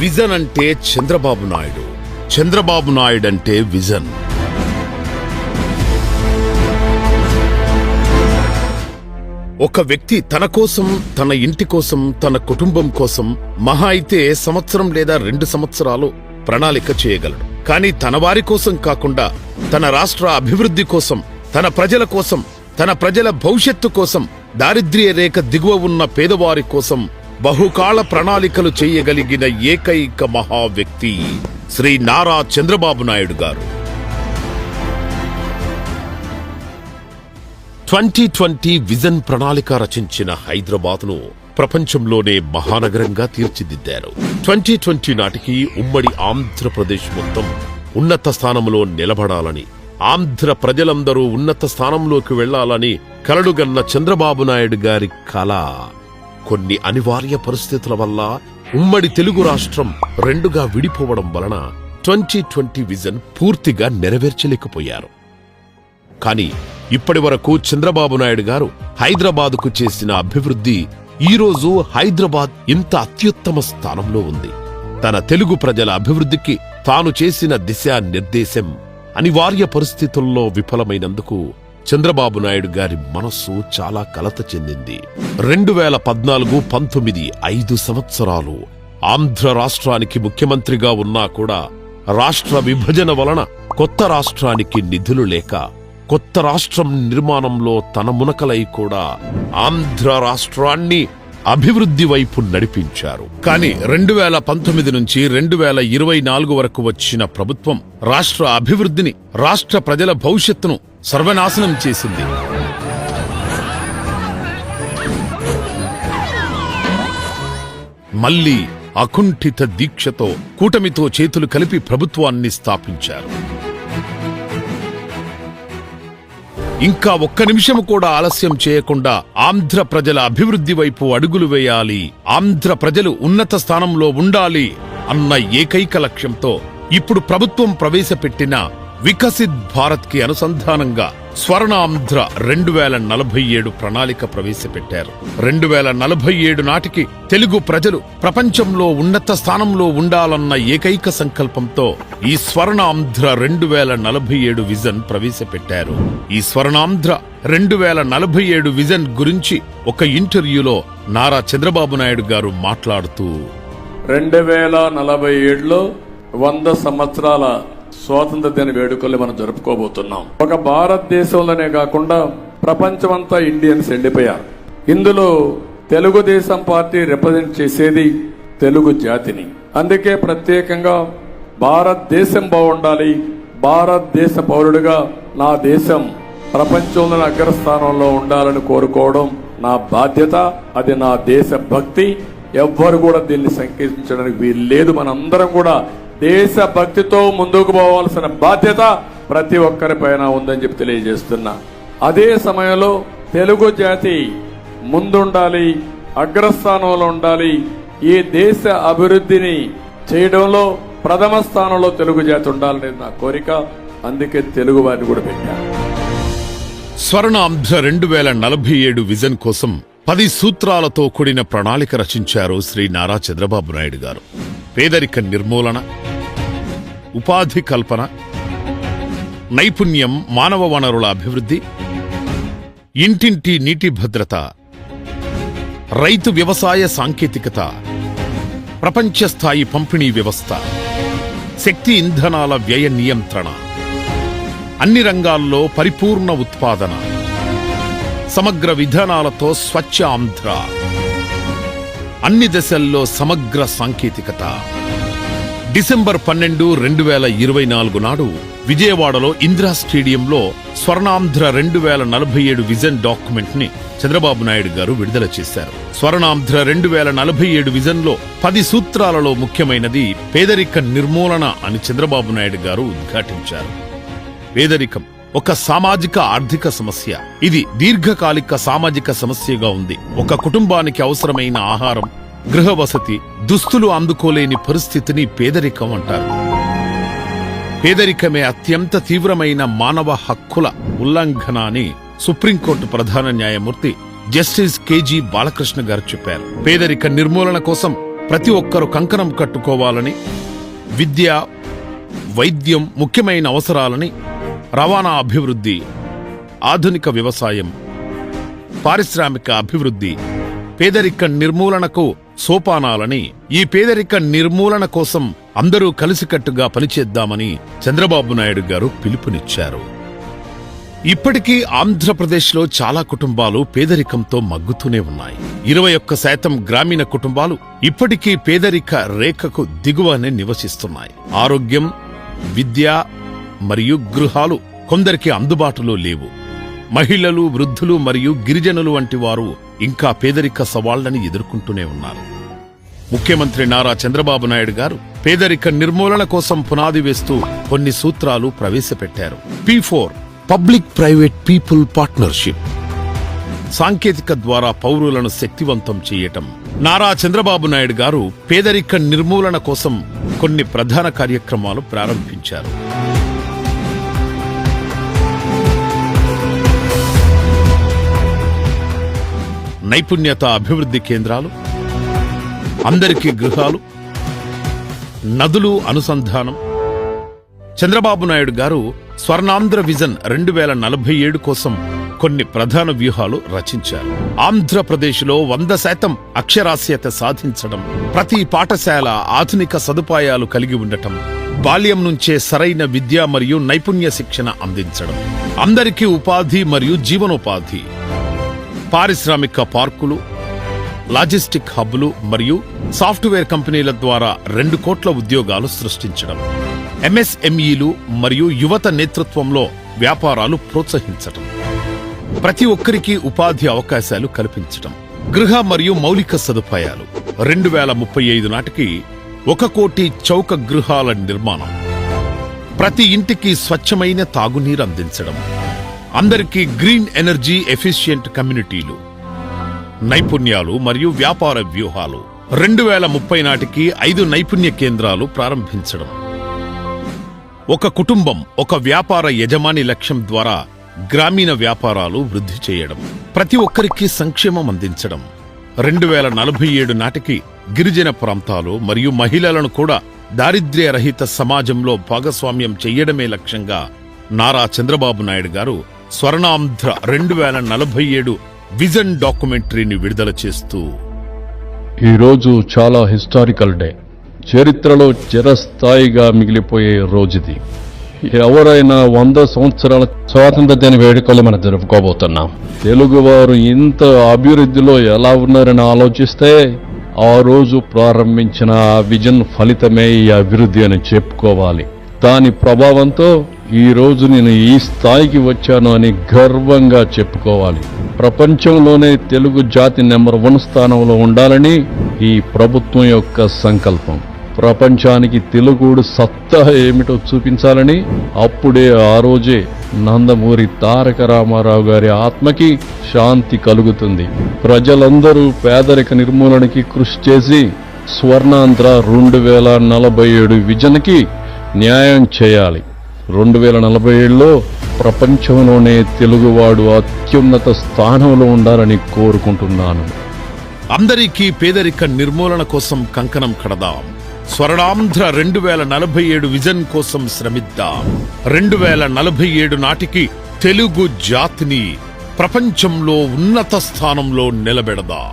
Vision అంటే చంద్రబాబు నాయుడు, చంద్రబాబు నాయుడు అంటే vision. ఒక వ్యక్తి తన కోసం, తన ఇంటి కోసం, తన కుటుంబం కోసం మహా అయితే సంవత్సరం లేదా 2 సంవత్సరాలు ప్రణాళిక చేయగలడు. కానీ తన వారి కోసం కాకుండా తన రాష్ట్ర అభివృద్ధి కోసం, తన ప్రజల కోసం, తన ప్రజల భవిష్యత్తు కోసం, దారిద్ర్య రేఖ దిగువ ఉన్న పేదవారి కోసం బహుకాల ప్రణాళికలు చేయగలిగిన ఏకైక మహా వ్యక్తి శ్రీ నారా చంద్రబాబు నాయుడు గారు. 2020 విజన్ ప్రణాళిక రచించిన హైదరాబాద్ను ప్రపంచంలోనే మహానగరంగా తీర్చిదిద్దారు. 2020 నాటికి ఉమ్మడి ఆంధ్రప్రదేశ్ మొత్తం ఉన్నత స్థానంలో నిలబడాలని, ఆంధ్ర ప్రజలందరూ ఉన్నత స్థానంలోకి వెళ్లాలని కలలుగన్న చంద్రబాబు నాయుడు గారి కల కొన్ని అనివార్య పరిస్థితుల వల్ల ఉమ్మడి తెలుగు రాష్ట్రం 2గా విడిపోవడం వలన 2020 విజన్ పూర్తిగా నెరవేర్చలేకపోయారు. కానీ ఇప్పటి వరకు చంద్రబాబు నాయుడు గారు హైదరాబాదుకు చేసిన అభివృద్ధి ఈరోజు హైదరాబాద్ ఇంత అత్యుత్తమ స్థానంలో ఉంది. తన తెలుగు ప్రజల అభివృద్ధికి తాను చేసిన దిశా నిర్దేశం అనివార్య పరిస్థితుల్లో విఫలమైనందుకు చంద్రబాబు నాయుడు గారి మనస్సు చాలా కలత చెందింది. 2014-19 5 సంవత్సరాలు ఆంధ్ర రాష్ట్రానికి ముఖ్యమంత్రిగా ఉన్నా కూడా రాష్ట్ర విభజన వలన కొత్త రాష్ట్రానికి నిధులు లేక కొత్త రాష్ట్రం నిర్మాణంలో తన మునకలై కూడా ఆంధ్ర రాష్ట్రాన్ని అభివృద్ధి వైపు నడిపించారు. కానీ 2019 నుంచి 2024 వరకు వచ్చిన ప్రభుత్వం రాష్ట్ర అభివృద్ధిని, రాష్ట్ర ప్రజల భవిష్యత్తును సర్వనాశనం చేసింది. మళ్లీ అకుంఠిత దీక్షతో కూటమితో చేతులు కలిపి ప్రభుత్వాన్ని స్థాపించారు. ఇంకా ఒక్క నిమిషం కూడా ఆలస్యం చేయకుండా ఆంధ్ర ప్రజల అభివృద్ధి వైపు అడుగులు వేయాలి, ఆంధ్ర ప్రజలు ఉన్నత స్థానంలో ఉండాలి అన్న ఏకైక లక్ష్యంతో ఇప్పుడు ప్రభుత్వం ప్రవేశపెట్టిన వికసిత్ భారత్ కి అనుసంధానంగా స్వర్ణాంధ్ర 2047 ప్రణాళిక ప్రవేశపెట్టారు. 2047 నాటికి తెలుగు ప్రజలు ప్రపంచంలో ఉన్నత స్థానంలో ఉండాలన్న ఏకైక సంకల్పంతో ఈ స్వర్ణాంధ్ర 2047 విజన్ ప్రవేశపెట్టారు. ఈ స్వర్ణాంధ్ర 2047 విజన్ గురించి ఒక ఇంటర్వ్యూలో నారా చంద్రబాబు నాయుడు గారు మాట్లాడుతూ 2047లో 100 సంవత్సరాల స్వాతంత్ర దిన వేడుకల్ని మనం జరుపుకోబోతున్నాం. ఒక భారతదేశంలోనే కాకుండా ప్రపంచమంతా ఇండియన్స్ ఎండిపోయారు. ఇందులో తెలుగుదేశం పార్టీ రిప్రజెంట్ చేసేది తెలుగు జాతిని. అందుకే ప్రత్యేకంగా భారతదేశం బాగుండాలి, భారతదేశ పౌరుడిగా నా దేశం ప్రపంచంలోని అగ్రస్థానంలో ఉండాలని కోరుకోవడం నా బాధ్యత. అది నా దేశ భక్తి. ఎవ్వరు కూడా దీన్ని సంకేతించడానికి వీలు లేదు. మనందరం కూడా దేశ భక్తితో ముందుకు పోవాల్సిన బాధ్యత ప్రతి ఒక్కరిపైన ఉందని చెప్పి తెలియజేస్తున్నా. అదే సమయంలో తెలుగు జాతి ముందుండాలి, అగ్రస్థానంలో ఉండాలి. ఈ దేశ అభివృద్ధిని చేయడంలో ప్రథమ స్థానంలో తెలుగు జాతి ఉండాలనేది నా కోరిక. అందుకే తెలుగు వారిని కూడా పెట్టాను. స్వర్ణాంధ్ర 2047 విజన్ కోసం 10 సూత్రాలతో కూడిన ప్రణాళిక రచించారు శ్రీ నారా చంద్రబాబు నాయుడు గారు. పేదరిక నిర్మూలన, ఉపాధి కల్పన, నైపుణ్యం, మానవ వనరుల అభివృద్ధి, ఇంటింటి నీటి భద్రత, రైతు వ్యవసాయ సాంకేతికత, ప్రపంచ స్థాయి పంపిణీ వ్యవస్థ, శక్తి ఇంధనాల వ్యయ నియంత్రణ, అన్ని రంగాల్లో పరిపూర్ణ ఉత్పాదన, సమగ్ర విధానాలతో స్వచ్ఛ ఆంధ్ర, అన్ని దశల్లో సమగ్ర సాంకేతికత. డిసెంబర్ 12, 2024 నాడు విజయవాడలో ఇందిరా స్టేడియంలో స్వర్ణాంధ్ర 2047 విజన్ డాక్యుమెంట్ ని చంద్రబాబు నాయుడు గారు విడుదల చేశారు. స్వర్ణాంధ్ర 2047 విజన్ లో 10 సూత్రాలలో ముఖ్యమైనది పేదరిక నిర్మూలన అని చంద్రబాబు నాయుడు గారు ఉద్ఘాటించారు. పేదరికం ఒక సామాజిక ఆర్థిక సమస్య. ఇది దీర్ఘకాలిక సామాజిక సమస్యగా ఉంది. ఒక కుటుంబానికి అవసరమైన ఆహారం, గృహ వసతి, దుస్తులు అందుకోలేని పరిస్థితిని పేదరికం అంటారు. పేదరికమే అత్యంత తీవ్రమైన మానవ హక్కుల ఉల్లంఘన అని సుప్రీంకోర్టు ప్రధాన న్యాయమూర్తి జస్టిస్ కేజీ బాలకృష్ణ గారు చెప్పారు. పేదరిక నిర్మూలన కోసం ప్రతి ఒక్కరూ కంకణం కట్టుకోవాలని, విద్య, వైద్యం ముఖ్యమైన అవసరాలని, రవాణా అభివృద్ధి, ఆధునిక వ్యవసాయం, పారిశ్రామిక అభివృద్ధి, పేదరిక నిర్మూలనకు సోపానాలని, ఈ పేదరిక నిర్మూలన కోసం అందరూ కలిసికట్టుగా పనిచేద్దామని చంద్రబాబు నాయుడు గారు పిలుపునిచ్చారు. ఇప్పటికీ ఆంధ్రప్రదేశ్లో చాలా కుటుంబాలు పేదరికంతో మగ్గుతూనే ఉన్నాయి. 21% గ్రామీణ కుటుంబాలు ఇప్పటికీ పేదరిక రేఖకు దిగువనే నివసిస్తున్నాయి. ఆరోగ్యం, విద్య మరియు గృహాలు కొందరికి అందుబాటులో లేవు. మహిళలు, వృద్ధులు మరియు గిరిజనులు వంటి వారు ఇంకా పేదరిక సవాళ్లని ఎదుర్కొంటూనే ఉన్నారు. ముఖ్యమంత్రి నారా చంద్రబాబు నాయుడు గారు పేదరిక నిర్మూలన కోసం పునాది వేస్తూ కొన్ని సూత్రాలు ప్రవేశపెట్టారు. P4 public private people partnership, సాంకేతిక ద్వారా పౌరులను శక్తివంతం చేయటం. నారా చంద్రబాబు నాయుడు గారు పేదరిక నిర్మూలన కోసం కొన్ని ప్రధాన కార్యక్రమాలు ప్రారంభించారు. నైపుణ్యత అభివృద్ధి కేంద్రాలు, అందరికీ గృహాలు, నదులు అనుసంధానం. చంద్రబాబు నాయుడు గారు స్వర్ణాంధ్ర విజన్ 2047 కోసం కొన్ని ప్రధాన వ్యూహాలు రచించారు. ఆంధ్రప్రదేశ్లో 100% అక్షరాస్యత సాధించడం, ప్రతి పాఠశాల ఆధునిక సదుపాయాలు కలిగి ఉండటం, బాల్యం నుంచే సరైన విద్య మరియు నైపుణ్య శిక్షణ అందించడం, అందరికీ ఉపాధి మరియు జీవనోపాధి, పారిశ్రామిక పార్కులు, లాజిస్టిక్ హబ్లు మరియు సాఫ్ట్వేర్ కంపెనీల ద్వారా 2 కోట్ల ఉద్యోగాలు సృష్టించడం, ఎంఎస్ఎంఈలు మరియు యువత నేతృత్వంలో వ్యాపారాలు ప్రోత్సహించడం, ప్రతి ఒక్కరికి ఉపాధి అవకాశాలు కల్పించడం, గృహ మరియు మౌలిక సదుపాయాలు 2035 నాటికి 1 కోటి చౌక గృహాల నిర్మాణం, ప్రతి ఇంటికి స్వచ్ఛమైన తాగునీరు అందించడం, అందరికీ గ్రీన్ ఎనర్జీ ఎఫిషియెంట్ కమ్యూనిటీలు, నైపుణ్యాలు మరియు వ్యాపార వ్యూహాలు 2030 నాటికి 5 నైపుణ్య కేంద్రాలు ప్రారంభించడం, ఒక కుటుంబం ఒక వ్యాపార యజమాని లక్ష్యం ద్వారా గ్రామీణ వ్యాపారాలు వృద్ధి చేయడం, ప్రతి ఒక్కరికి సంక్షేమం అందించడం, 2047 నాటికి గిరిజన ప్రాంతాలు మరియు మహిళలను కూడా దారిద్ర్య రహిత సమాజంలో భాగస్వామ్యం చెయ్యడమే లక్ష్యంగా నారా చంద్రబాబు నాయుడు గారు స్వర్ణాంధ్ర 2047 విజన్ డాక్యుమెంటరీని విడుదల చేస్తూ, ఈరోజు చాలా హిస్టారికల్ డే, చరిత్రలో చిరస్థాయిగా మిగిలిపోయే రోజుది. ఎవరైనా 100 సంవత్సరాల స్వాతంత్ర దిన వేడుకలు మనం జరుపుకోబోతున్నాం. తెలుగువారు ఇంత అభివృద్ధిలో ఎలా ఉన్నారని ఆలోచిస్తే ఆ రోజు ప్రారంభించిన ఆ విజన్ ఫలితమే ఈ అభివృద్ధి అని చెప్పుకోవాలి. దాని ప్రభావంతో ఈ రోజు నేను ఈ స్థాయికి వచ్చాను అని గర్వంగా చెప్పుకోవాలి. ప్రపంచంలోనే తెలుగు జాతి నెంబర్ 1 స్థానంలో ఉండాలని ఈ ప్రభుత్వం యొక్క సంకల్పం. ప్రపంచానికి తెలుగుడు సత్తా ఏమిటో చూపించాలని అప్పుడే ఆ రోజే నందమూరి తారక రామారావు గారి ఆత్మకి శాంతి కలుగుతుంది. ప్రజలందరూ పేదరిక నిర్మూలనకి కృషి చేసి స్వర్ణాంధ్ర 2047 విజన్కి న్యాయం చేయాలి. 2047లో ప్రపంచంలోనే తెలుగువాడు అత్యున్నత స్థానంలో ఉండాలని కోరుకుంటున్నాను. అందరికీ పేదరిక నిర్మూలన కోసం కంకణం కడదాం. స్వర్ణాంధ్ర 2047 విజన్ కోసం శ్రమిద్దాం. 2047 నాటికి తెలుగు జాతిని ప్రపంచంలో ఉన్నత స్థానంలో నిలబెడదాం.